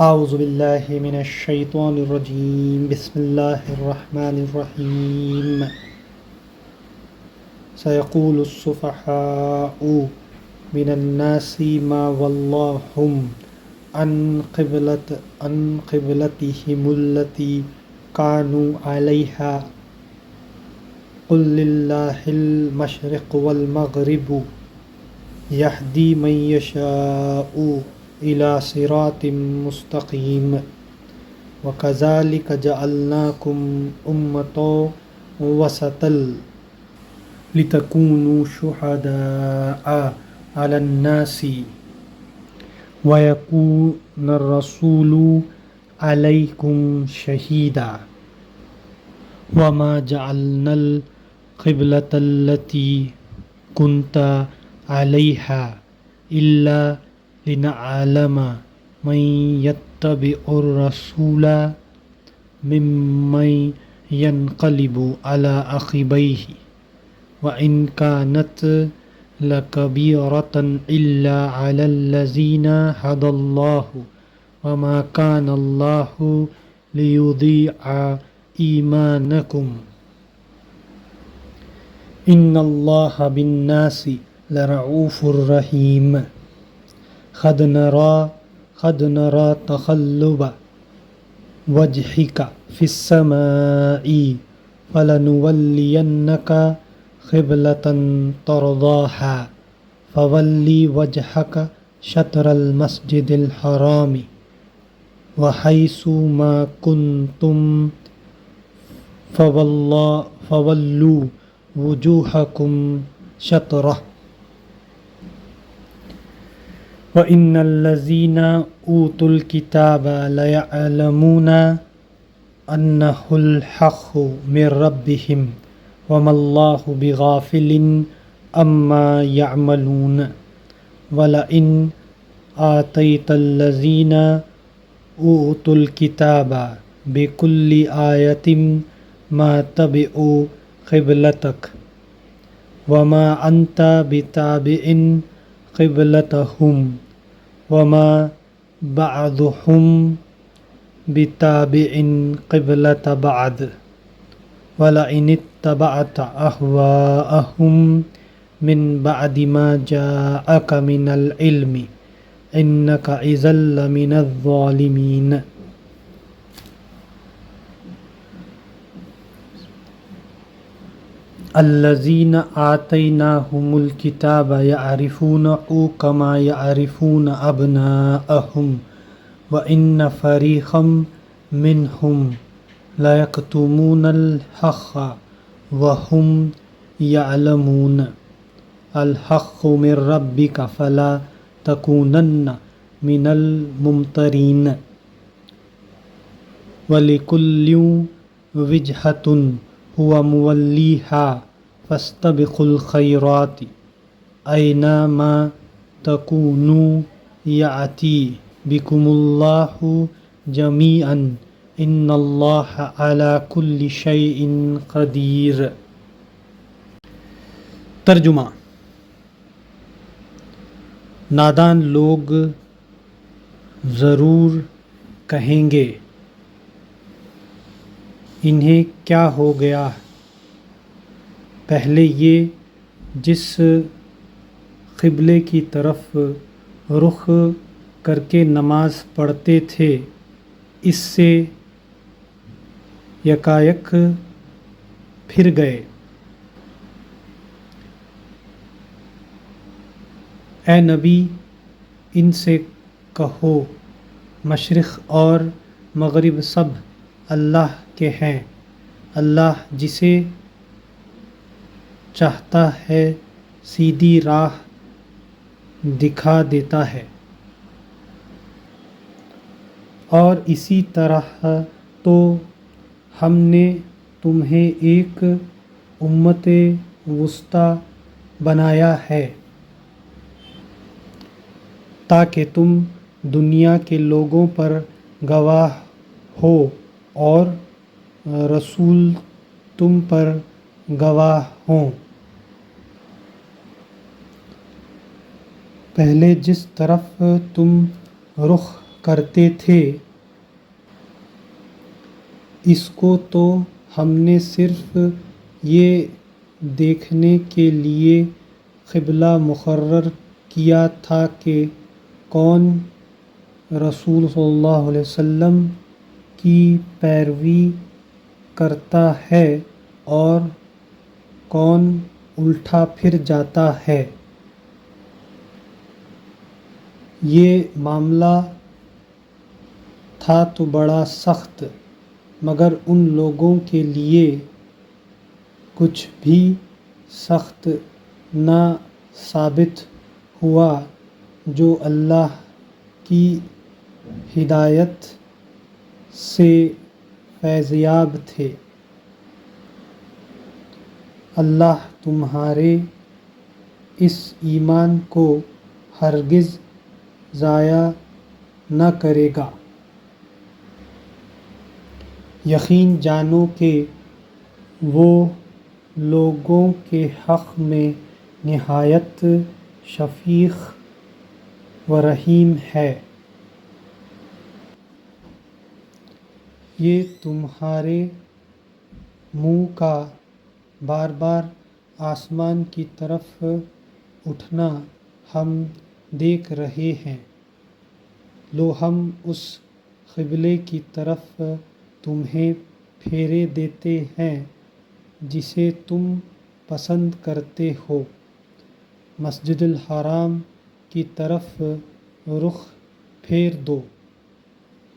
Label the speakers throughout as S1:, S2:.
S1: اعوذ باللہ من الشیطان الرجیم بسم اللہ الرحمن الرحیم سیقول السفہاء من الناس ما ولاهم عن قبلتهم التي كانوا عليها قل لله المشرق والمغرب يهدي من يشاء إلى صراط مستقيم وكذلك جعلناكم أمة وسطا لتكونوا شهداء على الناس ويكون الرسول عليكم شهيدا وما جعلنا القبلة التي كنت عليها إلا لنعلم من يتبع الرسول ممن ينقلب على عقبيه وإن كانت لكبيرة إلا على الذين هدى الله وما كان الله ليضيع إيمانكم إن الله بالناس لرؤوف رحيم قد نرى تقلب وجهك في السماء فلنولينك قبلة ترضاها فول وجهك شطر المسجد الحرام وحيث ما كنتم فولوا وجوهكم شطره وَإِنَّ الَّذِينَ أُوتُوا الْكِتَابَ لَيَعْلَمُونَ أَنَّهُ الْحَقُّ مِنْ رَبِّهِمْ وَمَا اللَّهُ بِغَافِلٍ عَمَّا يَعْمَلُونَ وَلَئِنْ آتَيْتَ الَّذِينَ أُوتُوا الْكِتَابَ بِكُلِّ آيَةٍ مَا تَبِعُوا قِبْلَتَكَ وَمَا أَنْتَ بِتَابِعٍ قبلتهم وما بعضهم بتابع قبلة بعض ولئن اتبعت أهواءهم من بعد ما جاءك من العلم إنك إذا لمن الظالمين الذين آتيناهم الكتاب يعرفونه كما يعرفون أبناءهم وإن فريقا منهم ليكتمون الحق وهم يعلمون الحق من ربك فلا تكونن من الممترين ولكل وجهة هو موليها فاستبقوا الخيرات أينما تكونوا يأتي بكم الله جميعا إن الله على كل شيء قدير۔ ترجمہ: نادان لوگ ضرور کہیں گے انہیں کیا ہو گیا، پہلے یہ جس قبلے کی طرف رخ کر کے نماز پڑھتے تھے اس سے یکایک پھر گئے۔ اے نبی، ان سے کہو مشرق اور مغرب سب اللہ کے ہیں، اللہ جسے چاہتا ہے سیدھی راہ دکھا دیتا ہے، اور اسی طرح تو ہم نے تمہیں ایک امت وسطیٰ بنایا ہے تاکہ تم دنیا کے لوگوں پر گواہ ہو اور رسول تم پر گواہ ہوں۔ پہلے جس طرف تم رخ کرتے تھے، اس کو تو ہم نے صرف یہ دیکھنے کے لیے قبلہ مقرر کیا تھا کہ کون رسول صلی اللہ علیہ وسلم کی پیروی کرتا ہے اور کون الٹا پھر جاتا ہے۔ یہ معاملہ تھا تو بڑا سخت، مگر ان لوگوں کے لیے کچھ بھی سخت نہ ثابت ہوا جو اللہ کی ہدایت سے فیض یاب تھے۔ اللہ تمہارے اس ایمان کو ہرگز ضائع نہ کرے گا۔ یقین جانو کہ وہ لوگوں کے حق میں نہایت شفیق و رحیم ہے۔ یہ تمہارے منہ کا بار بار آسمان کی طرف اٹھنا ہم دیکھ رہے ہیں، لو ہم اس قبلے کی طرف تمہیں پھیر دیتے ہیں جسے تم پسند کرتے ہو۔ مسجد الحرام کی طرف رخ پھیر دو۔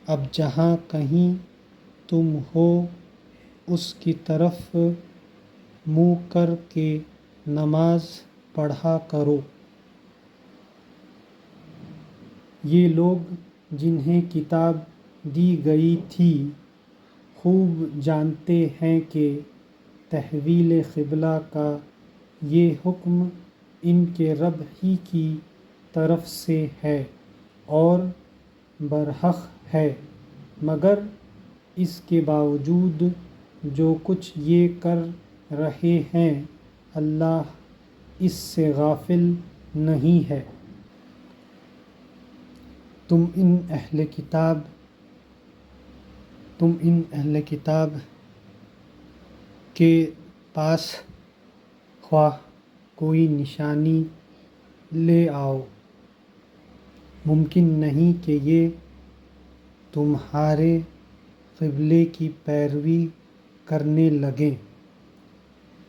S1: اب جہاں کہیں تم ہو اس کی طرف منہ کر کے نماز پڑھا کرو۔ یہ لوگ جنہیں کتاب دی گئی تھی خوب جانتے ہیں کہ تحویل قبلہ کا یہ حکم ان کے رب ہی کی طرف سے ہے اور برحق ہے، مگر اس کے باوجود جو کچھ یہ کر رہے ہیں اللہ اس سے غافل نہیں ہے۔ تم ان اہل کتاب کے پاس خواہ کوئی نشانی لے آؤ، ممکن نہیں کہ یہ تمہارے قبلے کی پیروی کرنے لگیں،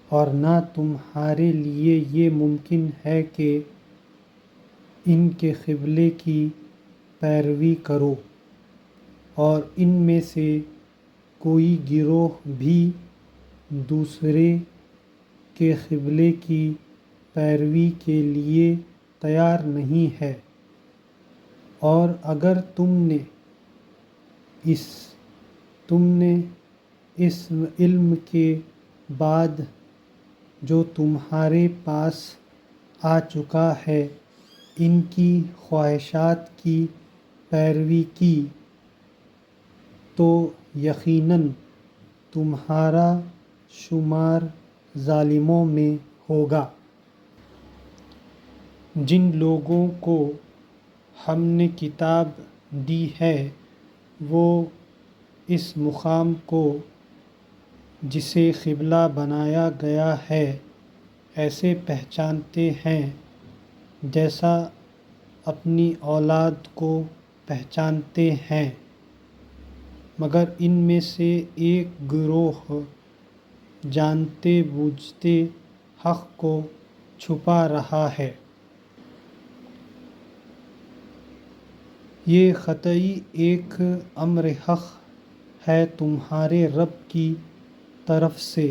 S1: اور نہ تمہارے لیے یہ ممکن ہے کہ ان کے قبلے کی پیروی کرو، اور ان میں سے کوئی گروہ بھی دوسرے کے قبلے کی پیروی کے لیے تیار نہیں ہے۔ اور اگر تم نے اس علم کے بعد جو تمہارے پاس آ چکا ہے ان کی خواہشات کی پیروی کی تو یقیناً تمہارا شمار ظالموں میں ہوگا۔ جن لوگوں کو ہم نے کتاب دی ہے وہ اس مقام کو جسے قبلہ بنایا گیا ہے ایسے پہچانتے ہیں جیسا اپنی اولاد کو پہچانتے ہیں، مگر ان میں سے ایک گروہ جانتے بوجھتے حق کو چھپا رہا ہے۔ یہ قطعی ایک امر حق ہے تمہارے رب کی طرف سے،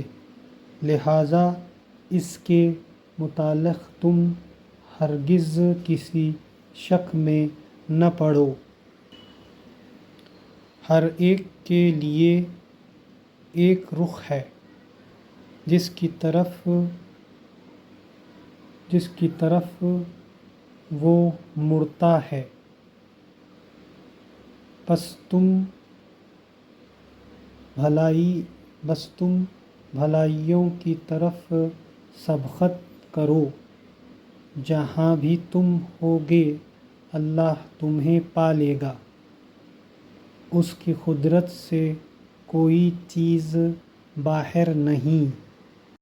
S1: لہٰذا اس کے متعلق تم ہرگز کسی شک میں نہ پڑو۔ ہر ایک کے لیے ایک رخ ہے جس کی طرف وہ مڑتا ہے، بس تم بھلائیوں کی طرف سبقت کرو۔ جہاں بھی تم ہوگے اللہ تمہیں پا لے گا۔ اس کی قدرت سے کوئی چیز باہر نہیں۔